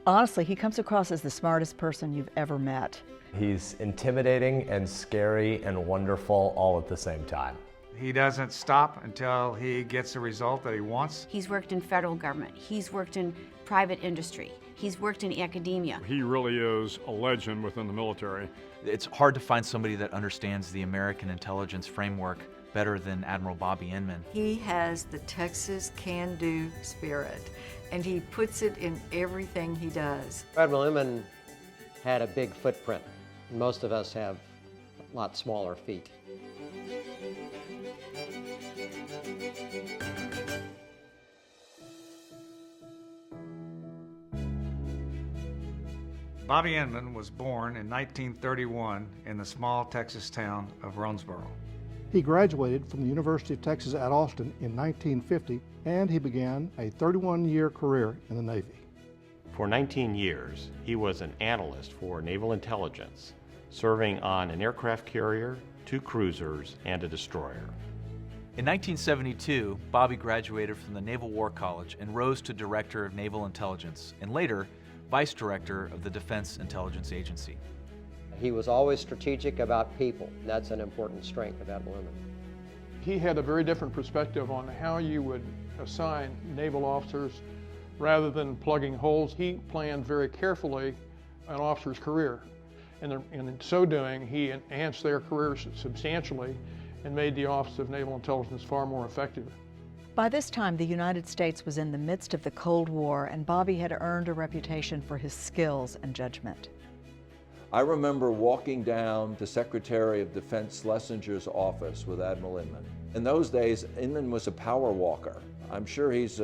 Honestly, he comes across as the smartest person you've ever met. He's intimidating and scary and wonderful all at the same time. He doesn't stop until he gets the result that he wants. He's worked in federal government. He's worked in private industry. He's worked in academia. He really is a legend within the military. It's hard to find somebody that understands the American intelligence framework better than Admiral Bobby Inman. He has the Texas can-do spirit, and he puts it in everything he does. Admiral Inman had a big footprint. Most of us have a lot smaller feet. Bobby Inman was born in 1931 in the small Texas town of Ronesboro. He graduated from the University of Texas at Austin in 1950, and he began a 31-year career in the Navy. For 19 years, he was an analyst for naval intelligence, serving on an aircraft carrier, 2 cruisers, and a destroyer. In 1972, Bobby graduated from the Naval War College and rose to Director of Naval Intelligence, and later, Vice Director of the Defense Intelligence Agency. He was always strategic about people. That's an important strength of Admiral Inman. He had a very different perspective on how you would assign naval officers rather than plugging holes. He planned very carefully an officer's career. And in so doing, he enhanced their careers substantially and made the Office of Naval Intelligence far more effective. By this time, the United States was in the midst of the Cold War, and Bobby had earned a reputation for his skills and judgment. I remember walking down to Secretary of Defense Schlesinger's office with Admiral Inman. In those days, Inman was a power walker. I'm sure he's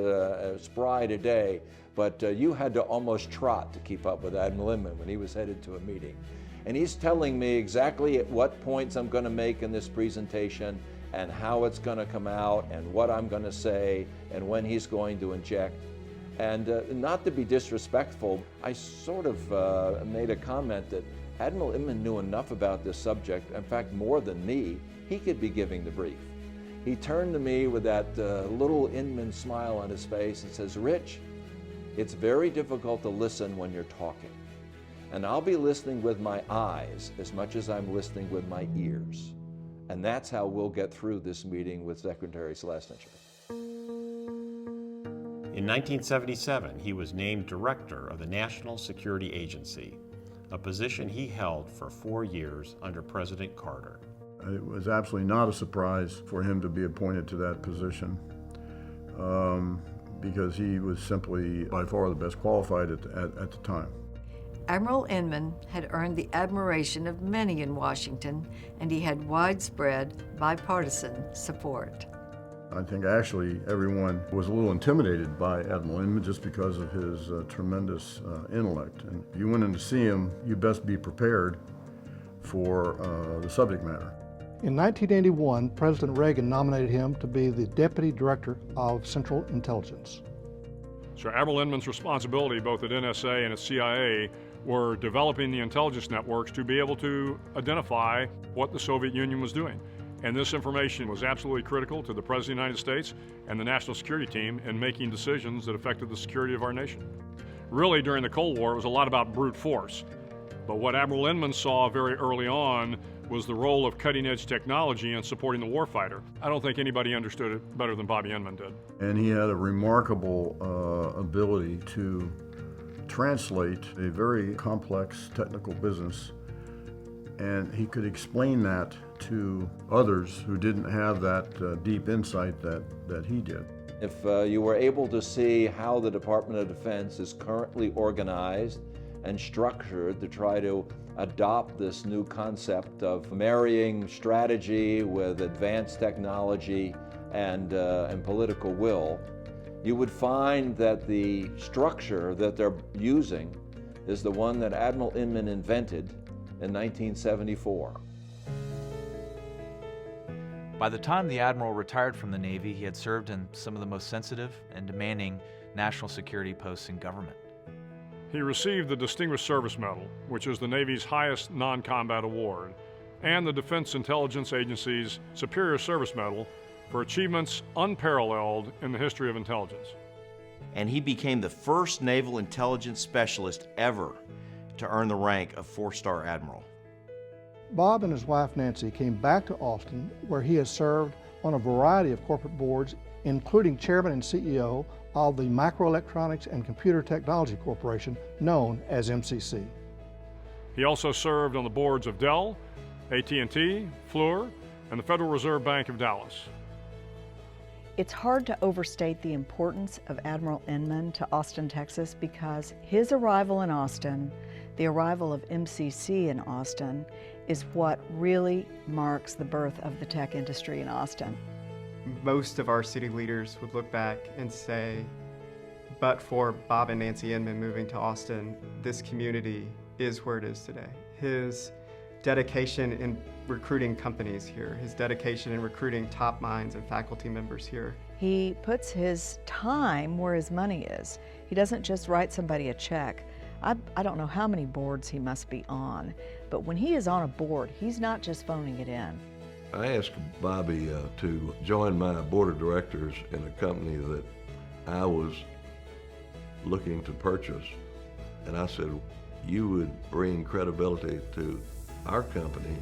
spry today, but you had to almost trot to keep up with Admiral Inman when he was headed to a meeting. And he's telling me exactly at what points I'm going to make in this presentation and how it's going to come out and what I'm going to say and when he's going to inject. And not to be disrespectful, I sort of made a comment that Admiral Inman knew enough about this subject, in fact more than me, he could be giving the brief. He turned to me with that little Inman smile on his face and says, "Rich, it's very difficult to listen when you're talking. And I'll be listening with my eyes as much as I'm listening with my ears. And that's how we'll get through this meeting with Secretary Schlesinger." In 1977, he was named Director of the National Security Agency, a position he held for 4 years under President Carter. It was absolutely not a surprise for him to be appointed to that position because he was simply by far the best qualified at the time. Admiral Inman had earned the admiration of many in Washington, and he had widespread bipartisan support. I think actually everyone was a little intimidated by Admiral Inman just because of his tremendous intellect. And if you went in to see him, you best be prepared for the subject matter. In 1981, President Reagan nominated him to be the Deputy Director of Central Intelligence. So Admiral Inman's responsibility, both at NSA and at CIA, were developing the intelligence networks to be able to identify what the Soviet Union was doing. And this information was absolutely critical to the President of the United States and the National Security Team in making decisions that affected the security of our nation. Really, during the Cold War, it was a lot about brute force. But what Admiral Inman saw very early on was the role of cutting-edge technology in supporting the warfighter. I don't think anybody understood it better than Bobby Inman did. And he had a remarkable ability to translate a very complex technical business, and he could explain that to others who didn't have that deep insight that he did. If you were able to see how the Department of Defense is currently organized and structured to try to adopt this new concept of marrying strategy with advanced technology and political will, you would find that the structure that they're using is the one that Admiral Inman invented in 1974. By the time the Admiral retired from the Navy, he had served in some of the most sensitive and demanding national security posts in government. He received the Distinguished Service Medal, which is the Navy's highest non-combat award, and the Defense Intelligence Agency's Superior Service Medal for achievements unparalleled in the history of intelligence. and he became the first naval intelligence specialist ever to earn the rank of 4-star admiral. Bob and his wife Nancy came back to Austin, where he has served on a variety of corporate boards, including chairman and CEO of the Microelectronics and Computer Technology Corporation, known as MCC. He also served on the boards of Dell, AT&T, Fluor, and the Federal Reserve Bank of Dallas. It's hard to overstate the importance of Admiral Inman to Austin, Texas, because his arrival in Austin, the arrival of MCC in Austin, is what really marks the birth of the tech industry in Austin. Most of our city leaders would look back and say, but for Bob and Nancy Inman moving to Austin, this community is where it is today. His dedication in recruiting companies here, his dedication in recruiting top minds and faculty members here. He puts his time where his money is. He doesn't just write somebody a check. I don't know how many boards he must be on, but when he is on a board, he's not just phoning it in. I asked Bobby to join my board of directors in a company that I was looking to purchase. And I said, you would bring credibility to our company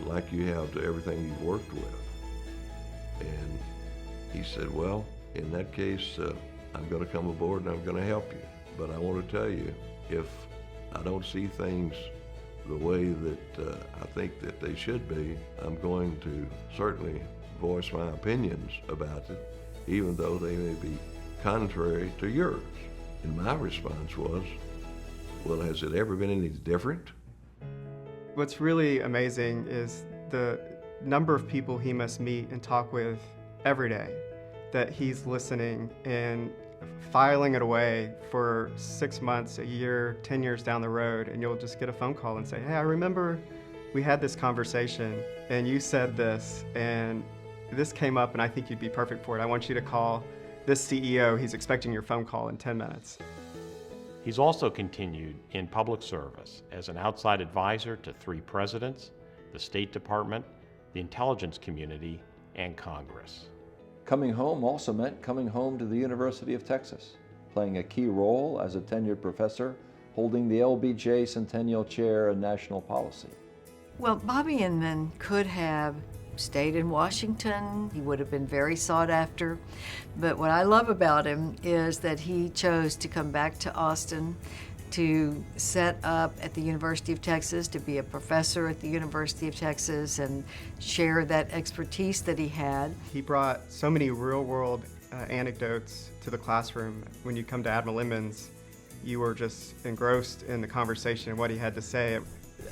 like you have to everything you've worked with. And he said, well, in that case, I'm going to come aboard and I'm going to help you. But I want to tell you, if I don't see things the way that I think that they should be, I'm going to certainly voice my opinions about it, even though they may be contrary to yours. And my response was, well, has it ever been any different? What's really amazing is the number of people he must meet and talk with every day, that he's listening and filing it away for 6 months, a year, 10 years down the road, and you'll just get a phone call and say, hey, I remember we had this conversation and you said this and this came up and I think you'd be perfect for it. I want you to call this CEO, he's expecting your phone call in 10 minutes. He's also continued in public service as an outside advisor to 3 presidents, the State Department, the intelligence community, and Congress. Coming home also meant coming home to the University of Texas, playing a key role as a tenured professor, holding the LBJ Centennial Chair in National Policy. Well, Bobby Inman could have stayed in Washington. He would have been very sought after. But what I love about him is that he chose to come back to Austin, to set up at the University of Texas, to be a professor at the University of Texas and share that expertise that he had. He brought so many real-world anecdotes to the classroom. When you come to Admiral Inman's, you were just engrossed in the conversation and what he had to say.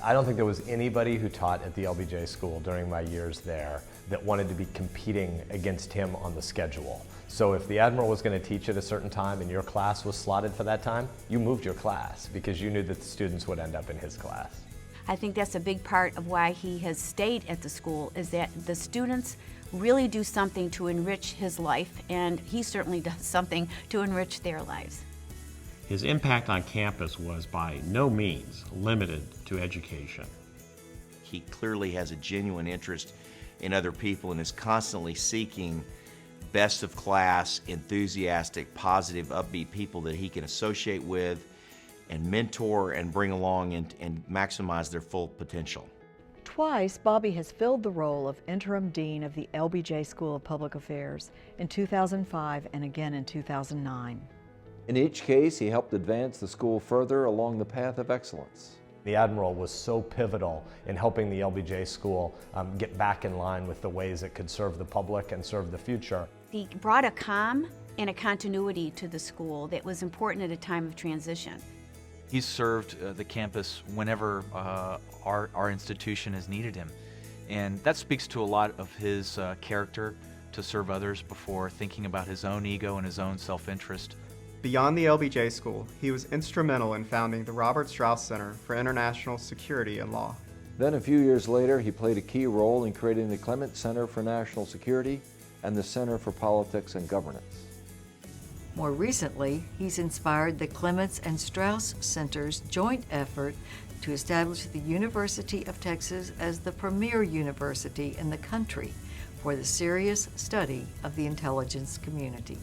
I don't think there was anybody who taught at the LBJ school during my years there that wanted to be competing against him on the schedule. So if the Admiral was going to teach at a certain time and your class was slotted for that time, you moved your class because you knew that the students would end up in his class. I think that's a big part of why he has stayed at the school, is that the students really do something to enrich his life, and he certainly does something to enrich their lives. His impact on campus was by no means limited to education. He clearly has a genuine interest in other people and is constantly seeking best of class, enthusiastic, positive, upbeat people that he can associate with and mentor and bring along and maximize their full potential. Twice, Bobby has filled the role of interim dean of the LBJ School of Public Affairs in 2005 and again in 2009. In each case, he helped advance the school further along the path of excellence. The Admiral was so pivotal in helping the LBJ school get back in line with the ways it could serve the public and serve the future. He brought a calm and a continuity to the school that was important at a time of transition. He's served the campus whenever our institution has needed him. And that speaks to a lot of his character to serve others before thinking about his own ego and his own self-interest. Beyond the LBJ School, he was instrumental in founding the Robert Strauss Center for International Security and Law. Then a few years later, he played a key role in creating the Clement Center for National Security and the Center for Politics and Governance. More recently, he's inspired the Clements and Strauss Center's joint effort to establish the University of Texas as the premier university in the country for the serious study of the intelligence community.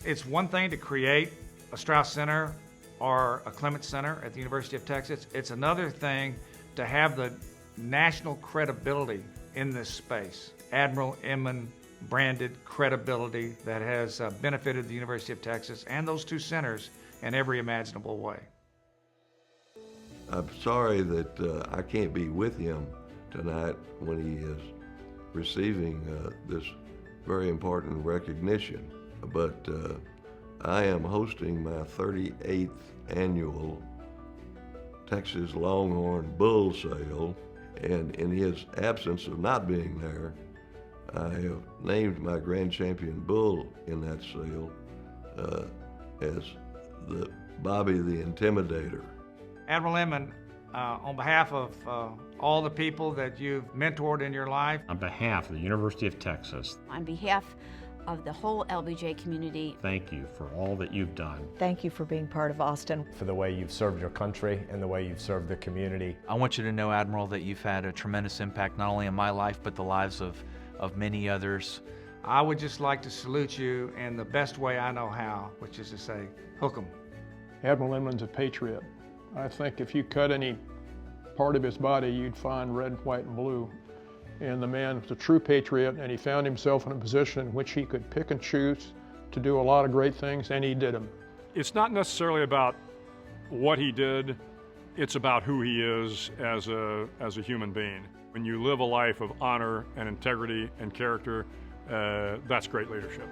It's one thing to create a Strauss Center or a Clements Center at the University of Texas. It's another thing to have the national credibility in this space. Admiral Inman branded credibility that has benefited the University of Texas and those two centers in every imaginable way. I'm sorry that I can't be with him tonight when he is receiving this very important recognition, but I am hosting my 38th annual Texas Longhorn Bull Sale, and in his absence of not being there, I have named my Grand Champion Bull in that sale as the Bobby the Intimidator. Admiral Inman, on behalf of all the people that you've mentored in your life, On behalf of the University of Texas, On behalf of the whole LBJ community, thank you for all that you've done. Thank you for being part of Austin. For the way you've served your country and the way you've served the community. I want you to know, Admiral, that you've had a tremendous impact not only on my life, but the lives of many others. I would just like to salute you in the best way I know how, which is to say, hook 'em. Admiral Inman's a patriot. I think if you cut any part of his body, you'd find red, white, and blue. And the man was a true patriot, and he found himself in a position in which he could pick and choose to do a lot of great things, and he did them. It's not necessarily about what he did, it's about who he is as a human being. When you live a life of honor and integrity and character, that's great leadership.